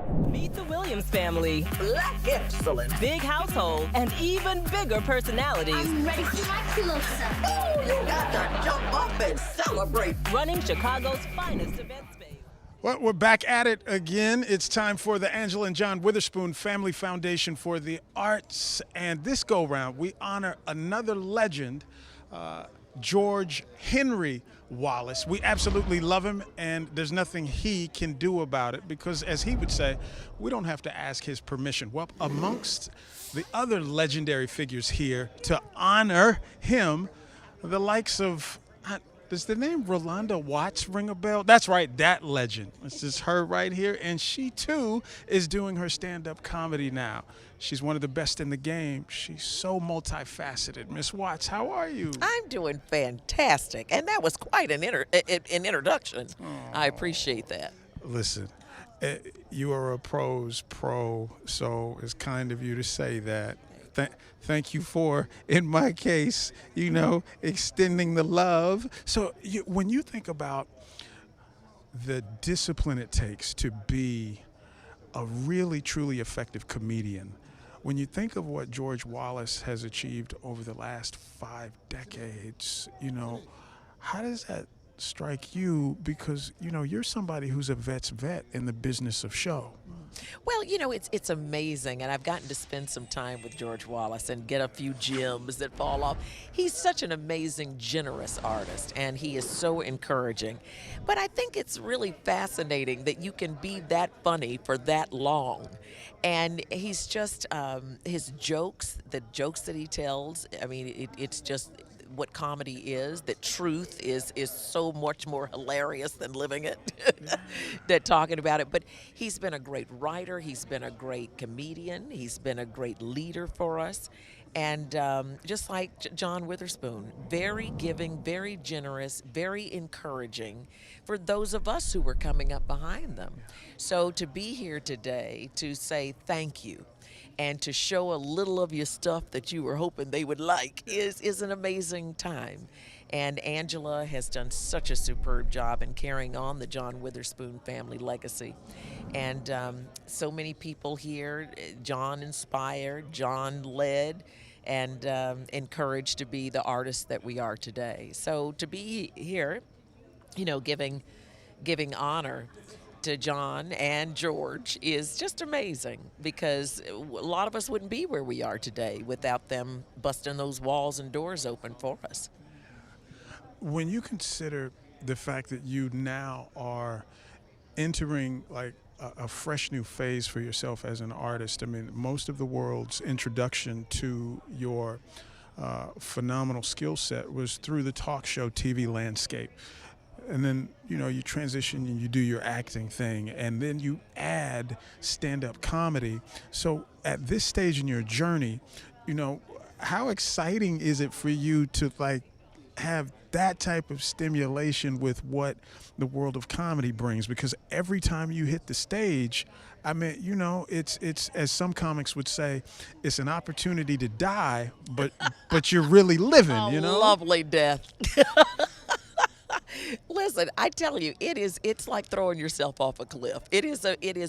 Meet the Williams family. Black excellence. Big household and even bigger personalities. I'm ready for my close-up. Oh, you got to jump up and celebrate. Running Chicago's finest event space. Well, we're back at it again. It's time for the Angela and John Witherspoon Family Foundation for the Arts. And this go-round, we honor another legend, George Henry Wallace. We absolutely love him, and there's nothing he can do about it because, as he would say, we don't have to ask his permission. Well, amongst the other legendary figures here to honor him, the likes of, does the name Rolonda Watts ring a bell? That's right, that legend. This is her right here, and she too is doing her stand-up comedy now. She's one of the best in the game. She's so multifaceted. Miss Watts, how are you? I'm doing fantastic, and that was quite an introduction. I appreciate that. Listen, you are a pro's pro, so it's kind of you to say that. Thank you for, in my case, extending the love. So when you think about the discipline it takes to be a really, truly effective comedian, when you think of what George Wallace has achieved over the last 5 decades, how does that strike you? Because, you're somebody who's a vet's vet in the business of show. Well, it's amazing, and I've gotten to spend some time with George Wallace and get a few gems that fall off. He's such an amazing, generous artist, and he is so encouraging. But I think it's really fascinating that you can be that funny for that long. And he's just, his jokes, the jokes that he tells, I mean, it's just what comedy is, that truth is so much more hilarious than living it, than talking about it. But he's been a great writer, he's been a great comedian, he's been a great leader for us. And just like John Witherspoon, very giving, very generous, very encouraging for those of us who were coming up behind them. So to be here today to say thank you and to show a little of your stuff that you were hoping they would like is an amazing time. And Angela has done such a superb job in carrying on the John Witherspoon family legacy. And so many people here, John inspired, John led, and encouraged to be the artists that we are today. So to be here, giving honor to John and George is just amazing, because a lot of us wouldn't be where we are today without them busting those walls and doors open for us. When you consider the fact that you now are entering like a fresh new phase for yourself as an artist, I mean, most of the world's introduction to your phenomenal skill set was through the talk show TV landscape. And then, you transition and you do your acting thing, and then you add stand-up comedy. So at this stage in your journey, how exciting is it for you to have that type of stimulation with what the world of comedy brings? Because every time you hit the stage, I mean, it's as some comics would say, it's an opportunity to die, but you're really living, Lovely death. Listen, I tell you, it's like throwing yourself off a cliff. It is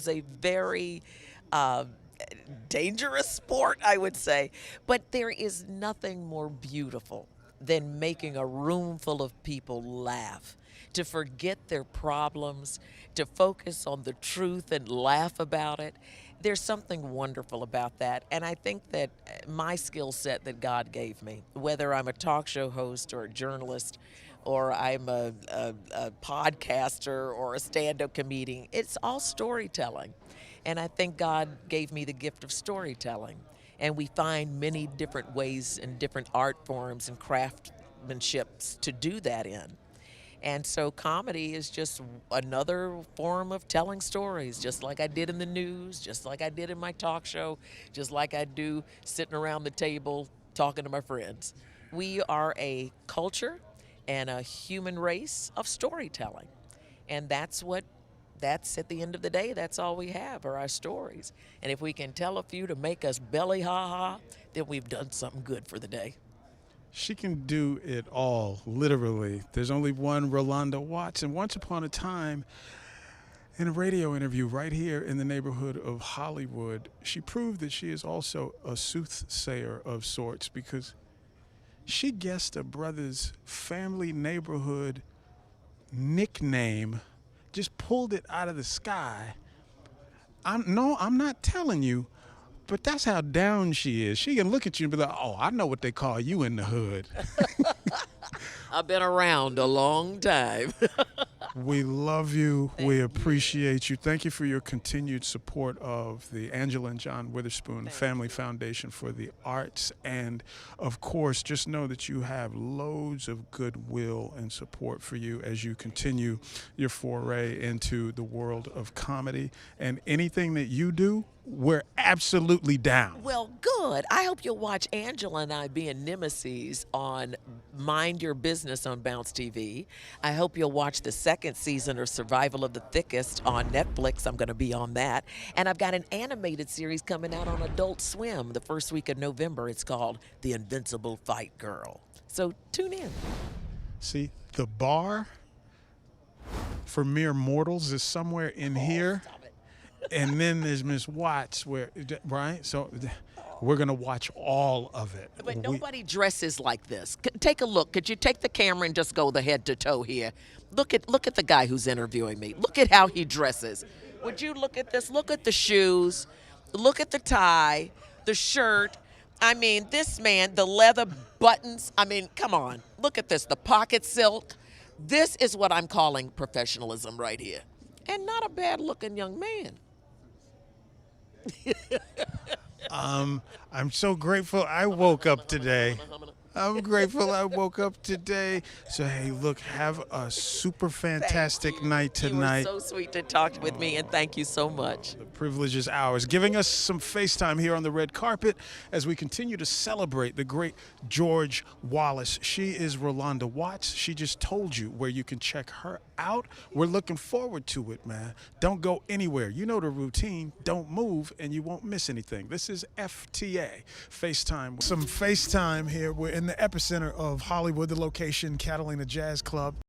a very dangerous sport, I would say. But there is nothing more beautiful than making a room full of people laugh, to forget their problems, to focus on the truth and laugh about it. There's something wonderful about that. And I think that my skill set that God gave me, whether I'm a talk show host or a journalist, or I'm a podcaster or a stand-up comedian, it's all storytelling. And I think God gave me the gift of storytelling. And we find many different ways and different art forms and craftsmanships to do that in. And so comedy is just another form of telling stories, just like I did in the news, just like I did in my talk show, just like I do sitting around the table talking to my friends. We are a culture and a human race of storytelling. And that's at the end of the day, that's all we have are our stories. And if we can tell a few to make us belly ha-ha, then we've done something good for the day. She can do it all, literally. There's only one Rolonda Watts, and once upon a time, In a radio interview right here in the neighborhood of Hollywood, she proved that she is also a soothsayer of sorts because she guessed a brother's family neighborhood nickname, just pulled it out of the sky. I'm not telling you, but that's how down she is. She can look at you and be like, oh, I know what they call you in the hood. I've been around a long time. We love you. We appreciate you. Thank you for your continued support of the Angela and John Witherspoon Family Foundation for the Arts. And, of course, just know that you have loads of goodwill and support for you as you continue your foray into the world of comedy. And anything that you do, we're absolutely down. Well, good. I hope you'll watch Angela and I being nemesis on Mind Your Business on Bounce TV. I hope you'll watch the second season of Survival of the Thickest on Netflix. I'm going to be on that. And I've got an animated series coming out on Adult Swim the first week of November. It's called The Invincible Fight Girl. So tune in. See, the bar for mere mortals is somewhere in here. Stop it. And then there's Miss Watts, right? So we're going to watch all of it. But nobody dresses like this. Take a look. Could you take the camera and just go the head to toe here? Look at the guy who's interviewing me. Look at how he dresses. Would you look at this? Look at the shoes. Look at the tie, the shirt. I mean, this man, the leather buttons. I mean, come on. Look at this. The pocket silk. This is what I'm calling professionalism right here. And not a bad-looking young man. I'm so grateful I woke up today. I'm grateful I woke up today. So, hey, look, have a super fantastic night tonight. You were so sweet to talk with me, and thank you so much. The privilege is ours. Giving us some FaceTime here on the red carpet as we continue to celebrate the great George Wallace. She is Rolonda Watts. She just told you where you can check her out. We're looking forward to it, man. Don't go anywhere. You know the routine. Don't move, and you won't miss anything. This is FTA, FaceTime. Some FaceTime here. We're in the epicenter of Hollywood, the location, Catalina Jazz Club.